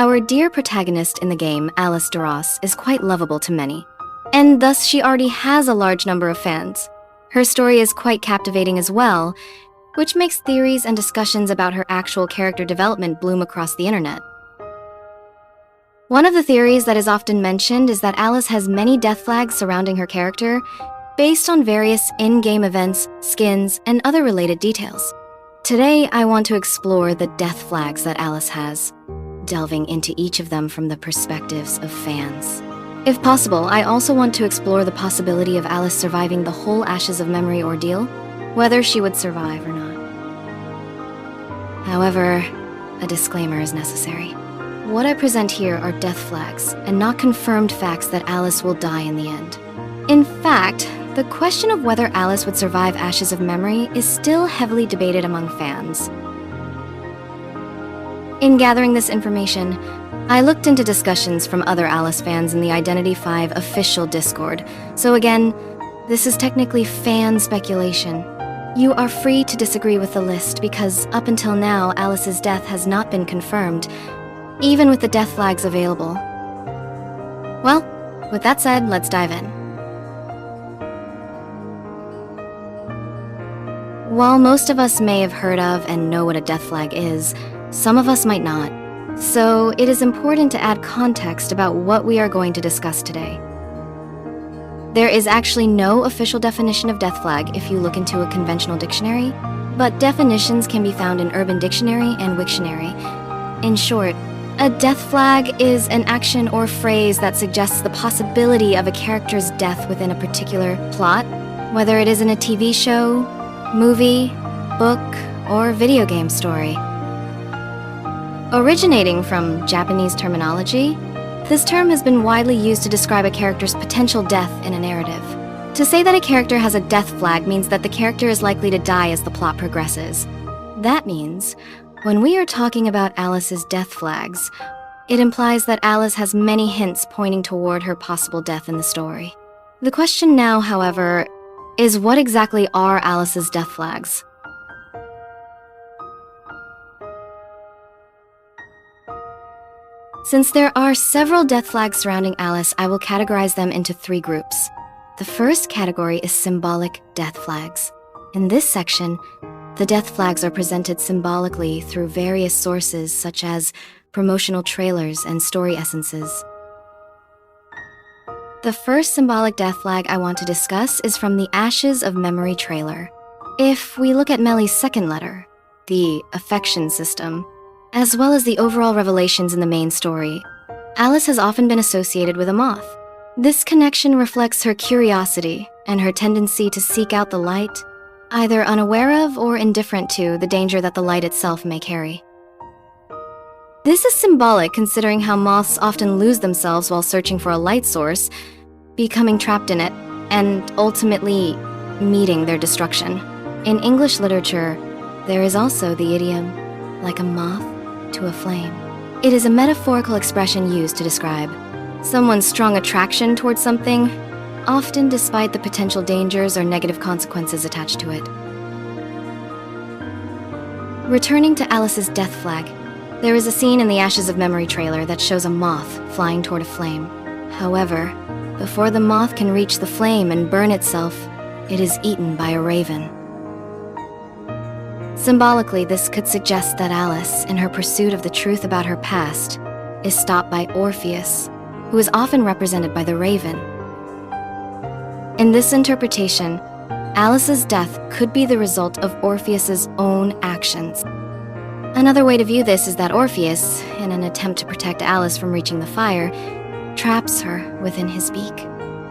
Our dear protagonist in the game, Alice Deross, is quite lovable to many, and thus she already has a large number of fans. Her story is quite captivating as well, which makes theories and discussions about her actual character development bloom across the internet. One of the theories that is often mentioned is that Alice has many death flags surrounding her character, based on various in-game events, skins, and other related details. Today, I want to explore the death flags that Alice has, delving into each of them from the perspectives of fans. If possible, I also want to explore the possibility of Alice surviving the whole Ashes of Memory ordeal, whether she would survive or not. However, a disclaimer is necessary. What I present here are death flags, and not confirmed facts that Alice will die in the end. In fact, the question of whether Alice would survive Ashes of Memory is still heavily debated among fans. In gathering this information, I looked into discussions from other Alice fans in the Identity V official Discord, so again, this is technically fan speculation. You are free to disagree with the list because up until now, Alice's death has not been confirmed, even with the death flags available. Well, with that said, let's dive in. While most of us may have heard of and know what a death flag is, some of us might not. So it is important to add context about what we are going to discuss today. There is actually no official definition of death flag if you look into a conventional dictionary, but definitions can be found in Urban Dictionary and Wiktionary. In short, a death flag is an action or phrase that suggests the possibility of a character's death within a particular plot, whether it is in a TV show, movie, book, or video game story. Originating from Japanese terminology, this term has been widely used to describe a character's potential death in a narrative. To say that a character has a death flag means that the character is likely to die as the plot progresses. That means, when we are talking about Alice's death flags, it implies that Alice has many hints pointing toward her possible death in the story. The question now, however, is what exactly are Alice's death flags? Since there are several death flags surrounding Alice, I will categorize them into 3 groups. The first category is symbolic death flags. In this section, the death flags are presented symbolically through various sources such as promotional trailers and story essences. The first symbolic death flag I want to discuss is from the Ashes of Memory trailer. If we look at Mellie's second letter, the affection system, as well as the overall revelations in the main story, Alice has often been associated with a moth. This connection reflects her curiosity and her tendency to seek out the light, either unaware of or indifferent to the danger that the light itself may carry. This is symbolic considering how moths often lose themselves while searching for a light source, becoming trapped in it, and ultimately meeting their destruction. In English literature, there is also the idiom, like a moth to a flame. It is a metaphorical expression used to describe someone's strong attraction towards something, often despite the potential dangers or negative consequences attached to it. Returning to Alice's death flag, there is a scene in the Ashes of Memory trailer that shows a moth flying toward a flame. However, before the moth can reach the flame and burn itself, it is eaten by a raven. Symbolically, this could suggest that Alice, in her pursuit of the truth about her past, is stopped by Orpheus, who is often represented by the raven. In this interpretation, Alice's death could be the result of Orpheus's own actions. Another way to view this is that Orpheus, in an attempt to protect Alice from reaching the fire, traps her within his beak.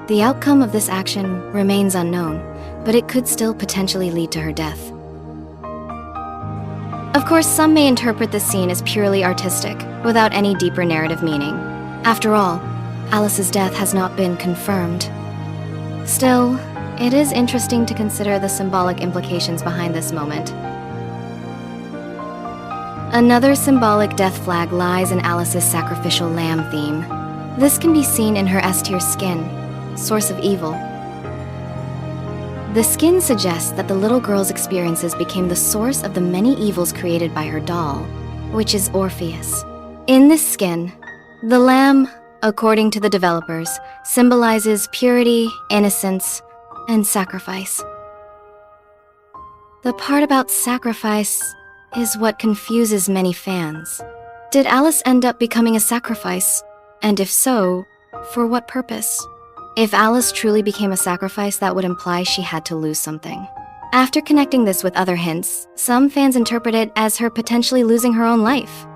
The outcome of this action remains unknown, but it could still potentially lead to her death. Of course, some may interpret this scene as purely artistic, without any deeper narrative meaning. After all, Alice's death has not been confirmed. Still, it is interesting to consider the symbolic implications behind this moment. Another symbolic death flag lies in Alice's sacrificial lamb theme. This can be seen in her S-tier skin, source of evil. The skin suggests that the little girl's experiences became the source of the many evils created by her doll, which is Orpheus. In this skin, the lamb, according to the developers, symbolizes purity, innocence, and sacrifice. The part about sacrifice is what confuses many fans. Did Alice end up becoming a sacrifice? And if so, for what purpose? If Alice truly became a sacrifice, that would imply she had to lose something. After connecting this with other hints, some fans interpret it as her potentially losing her own life.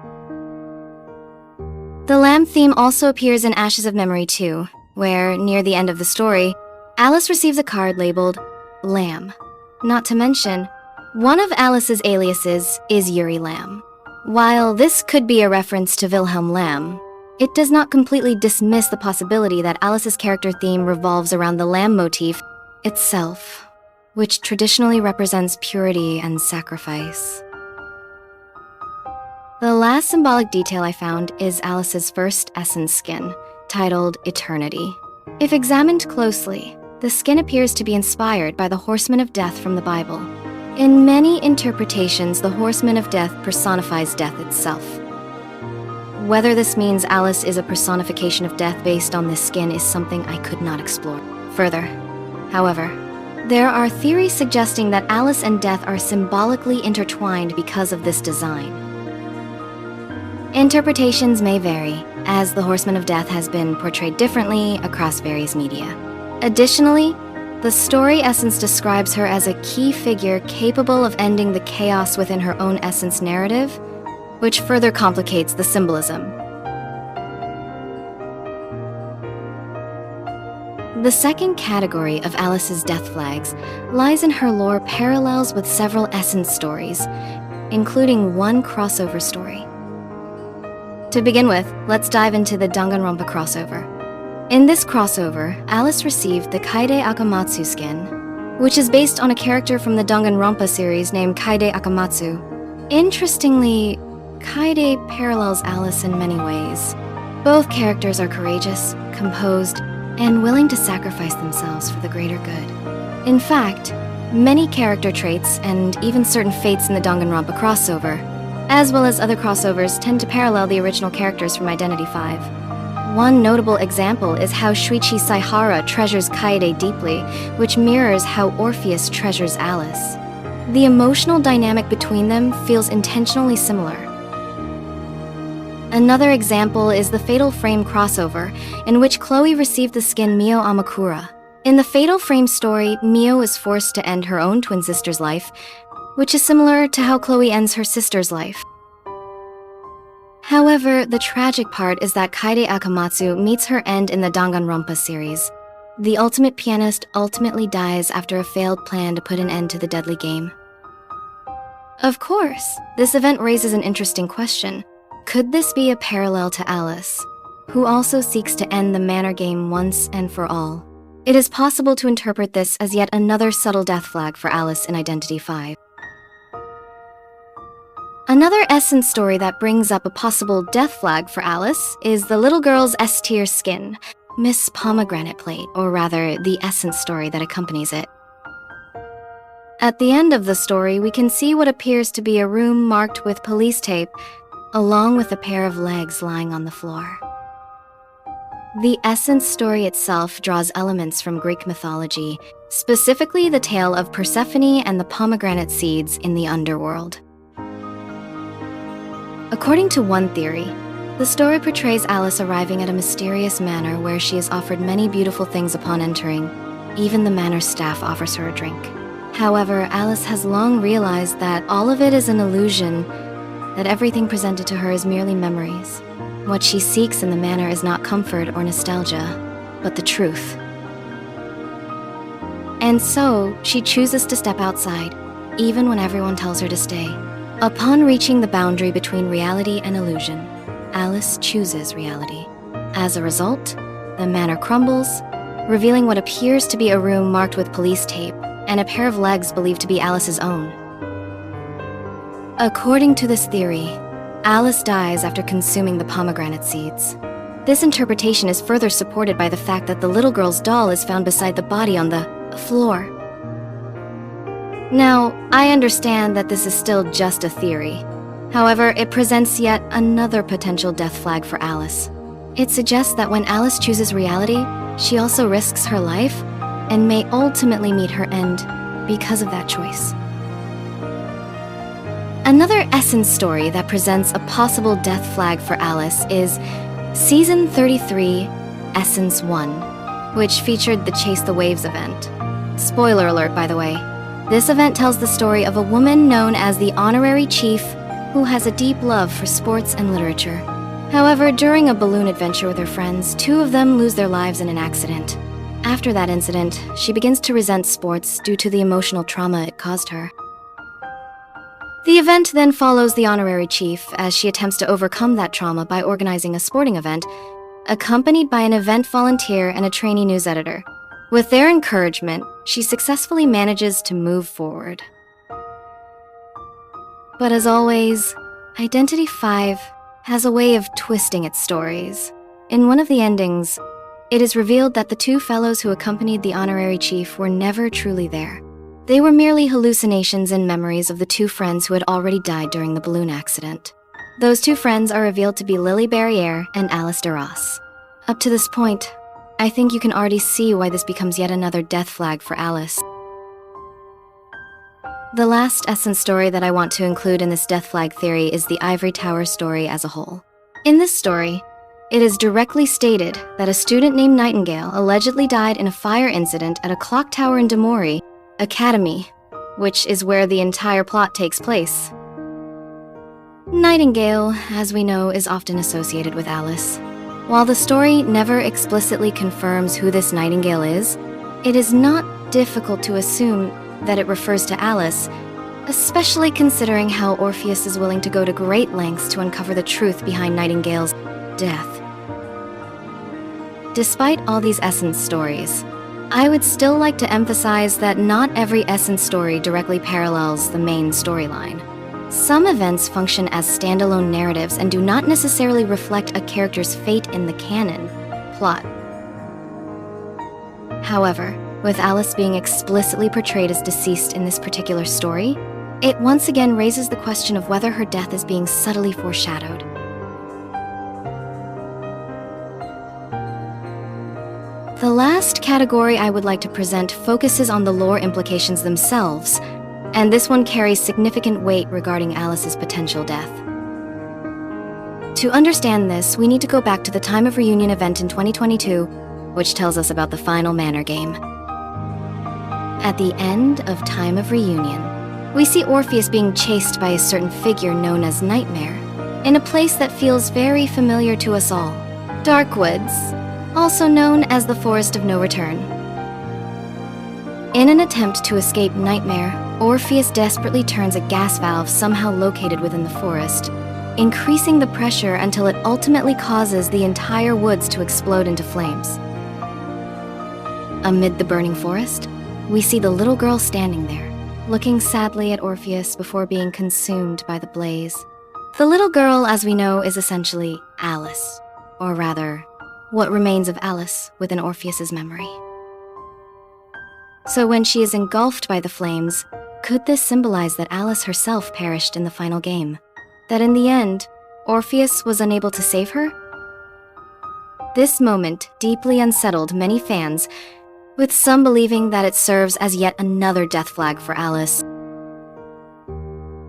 The lamb theme also appears in Ashes of Memory 2, where, near the end of the story, Alice receives a card labeled Lamb. Not to mention, one of Alice's aliases is Yuri Lamb. While this could be a reference to Wilhelm Lamb, it does not completely dismiss the possibility that Alice's character theme revolves around the lamb motif itself, which traditionally represents purity and sacrifice. The last symbolic detail I found is Alice's first essence skin, titled Eternity. If examined closely, the skin appears to be inspired by the Horseman of Death from the Bible. In many interpretations, the Horseman of Death personifies death itself. Whether this means Alice is a personification of death based on this skin is something I could not explore further. However, there are theories suggesting that Alice and death are symbolically intertwined because of this design. Interpretations may vary, as the Horseman of Death has been portrayed differently across various media. Additionally, the story essence describes her as a key figure capable of ending the chaos within her own essence narrative, which further complicates the symbolism. The second category of Alice's death flags lies in her lore parallels with several essence stories, including one crossover story. To begin with, let's dive into the Danganronpa crossover. In this crossover, Alice received the Kaede Akamatsu skin, which is based on a character from the Danganronpa series named Kaede Akamatsu. Interestingly, Kaede parallels Alice in many ways. Both characters are courageous, composed, and willing to sacrifice themselves for the greater good. In fact, many character traits and even certain fates in the Danganronpa crossover, as well as other crossovers, tend to parallel the original characters from Identity V. One notable example is how Shuichi Saihara treasures Kaede deeply, which mirrors how Orpheus treasures Alice. The emotional dynamic between them feels intentionally similar. Another example is the Fatal Frame crossover, in which Chloe received the skin Mio Amakura. In the Fatal Frame story, Mio is forced to end her own twin sister's life, which is similar to how Chloe ends her sister's life. However, the tragic part is that Kaede Akamatsu meets her end in the Danganronpa series. The ultimate pianist ultimately dies after a failed plan to put an end to the deadly game. Of course, this event raises an interesting question. Could this be a parallel to Alice, who also seeks to end the manor game once and for all? It is possible to interpret this as yet another subtle death flag for Alice in Identity V. Another essence story that brings up a possible death flag for Alice is the little girl's S-tier skin, Miss Pomegranate Plate, or rather, the essence story that accompanies it. At the end of the story, we can see what appears to be a room marked with police tape, along with a pair of legs lying on the floor. The essence story itself draws elements from Greek mythology, specifically the tale of Persephone and the pomegranate seeds in the underworld. According to one theory, the story portrays Alice arriving at a mysterious manor where she is offered many beautiful things upon entering. Even the manor staff offers her a drink. However, Alice has long realized that all of it is an illusion, that everything presented to her is merely memories. What she seeks in the manor is not comfort or nostalgia, but the truth. And so, she chooses to step outside, even when everyone tells her to stay. Upon reaching the boundary between reality and illusion, Alice chooses reality. As a result, the manor crumbles, revealing what appears to be a room marked with police tape and a pair of legs believed to be Alice's own. According to this theory, Alice dies after consuming the pomegranate seeds. This interpretation is further supported by the fact that the little girl's doll is found beside the body on the floor. Now, I understand that this is still just a theory. However, it presents yet another potential death flag for Alice. It suggests that when Alice chooses reality, she also risks her life and may ultimately meet her end because of that choice. Another Essence story that presents a possible death flag for Alice is Season 33, Essence 1, which featured the Chase the Waves event. Spoiler alert, by the way. This event tells the story of a woman known as the Honorary Chief who has a deep love for sports and literature. However, during a balloon adventure with her friends, 2 of them lose their lives in an accident. After that incident, she begins to resent sports due to the emotional trauma it caused her. The event then follows the Honorary Chief as she attempts to overcome that trauma by organizing a sporting event, accompanied by an event volunteer and a trainee news editor. With their encouragement, she successfully manages to move forward. But as always, Identity 5 has a way of twisting its stories. In one of the endings, it is revealed that the 2 fellows who accompanied the Honorary Chief were never truly there. They were merely hallucinations and memories of the 2 friends who had already died during the balloon accident. Those 2 friends are revealed to be Lily Barriere and Alice Deross. Up to this point, I think you can already see why this becomes yet another death flag for Alice. The last Essence story that I want to include in this death flag theory is the Ivory Tower story as a whole. In this story, it is directly stated that a student named Nightingale allegedly died in a fire incident at a clock tower in Demori Academy, which is where the entire plot takes place. Nightingale, as we know, is often associated with Alice. While the story never explicitly confirms who this Nightingale is, it is not difficult to assume that it refers to Alice, especially considering how Orpheus is willing to go to great lengths to uncover the truth behind Nightingale's death. Despite all these Essence stories, I would still like to emphasize that not every Essence story directly parallels the main storyline. Some events function as standalone narratives and do not necessarily reflect a character's fate in the canon plot. However, with Alice being explicitly portrayed as deceased in this particular story, it once again raises the question of whether her death is being subtly foreshadowed. The last category I would like to present focuses on the lore implications themselves, and this one carries significant weight regarding Alice's potential death. To understand this, we need to go back to the Time of Reunion event in 2022, which tells us about the final Manor game. At the end of Time of Reunion, we see Orpheus being chased by a certain figure known as Nightmare, in a place that feels very familiar to us all, Darkwoods, also known as the Forest of No Return. In an attempt to escape Nightmare, Orpheus desperately turns a gas valve somehow located within the forest, increasing the pressure until it ultimately causes the entire woods to explode into flames. Amid the burning forest, we see the little girl standing there, looking sadly at Orpheus before being consumed by the blaze. The little girl, as we know, is essentially Alice, or rather, what remains of Alice within Orpheus's memory. So when she is engulfed by the flames, could this symbolize that Alice herself perished in the final game? That in the end, Orpheus was unable to save her? This moment deeply unsettled many fans, with some believing that it serves as yet another death flag for Alice.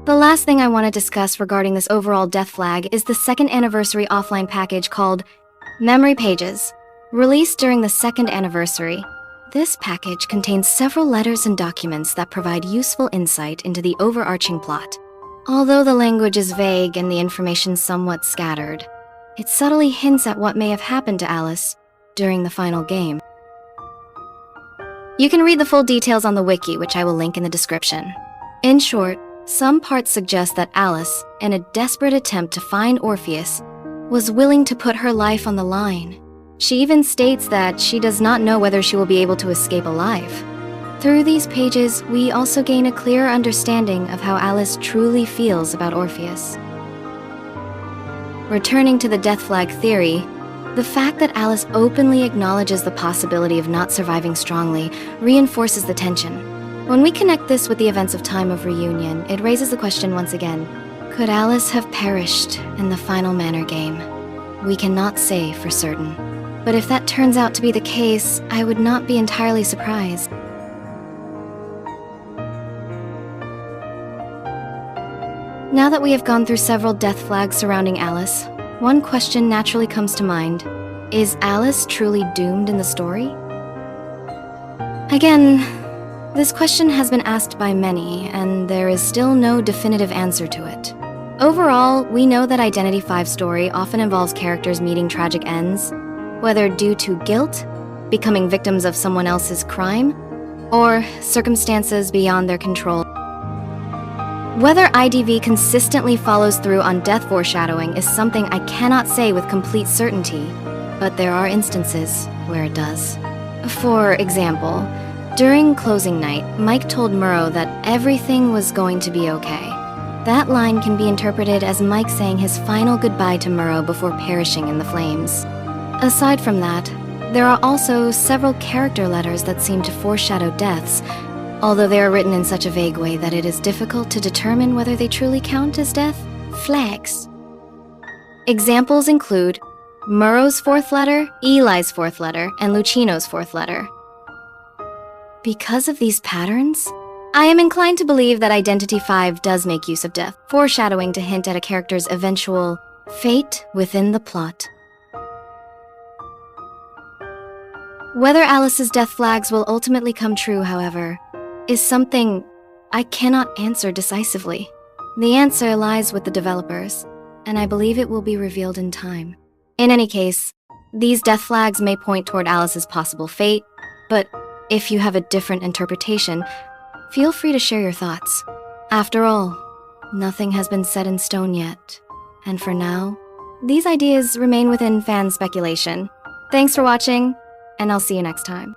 The last thing I want to discuss regarding this overall death flag is the 2nd anniversary offline package called Memory Pages, released during the 2nd anniversary. This package contains several letters and documents that provide useful insight into the overarching plot. Although the language is vague and the information somewhat scattered, it subtly hints at what may have happened to Alice during the final game. You can read the full details on the wiki, which I will link in the description. In short, some parts suggest that Alice, in a desperate attempt to find Orpheus, was willing to put her life on the line. She even states that she does not know whether she will be able to escape alive. Through these pages, we also gain a clearer understanding of how Alice truly feels about Orpheus. Returning to the death flag theory, the fact that Alice openly acknowledges the possibility of not surviving strongly reinforces the tension. When we connect this with the events of Time of Reunion, it raises the question once again, Could Alice have perished in the final manor game? We cannot say for certain. But if that turns out to be the case, I would not be entirely surprised. Now that we have gone through several death flags surrounding Alice, one question naturally comes to mind. Is Alice truly doomed in the story? Again, this question has been asked by many, and there is still no definitive answer to it. Overall, we know that Identity V's story often involves characters meeting tragic ends, whether due to guilt, becoming victims of someone else's crime, or circumstances beyond their control. Whether IDV consistently follows through on death foreshadowing is something I cannot say with complete certainty, but there are instances where it does. For example, during closing night, Mike told Murrow that everything was going to be okay. That line can be interpreted as Mike saying his final goodbye to Murrow before perishing in the flames. Aside from that, there are also several character letters that seem to foreshadow deaths, although they are written in such a vague way that it is difficult to determine whether they truly count as death flags. Examples include Murrow's fourth letter, Eli's fourth letter, and Lucino's fourth letter. Because of these patterns, I am inclined to believe that Identity V does make use of death, foreshadowing to hint at a character's eventual fate within the plot. Whether Alice's death flags will ultimately come true, however, is something I cannot answer decisively. The answer lies with the developers, and I believe it will be revealed in time. In any case, these death flags may point toward Alice's possible fate, but if you have a different interpretation, feel free to share your thoughts. After all, nothing has been set in stone yet, and for now, these ideas remain within fan speculation. Thanks for watching, and I'll see you next time.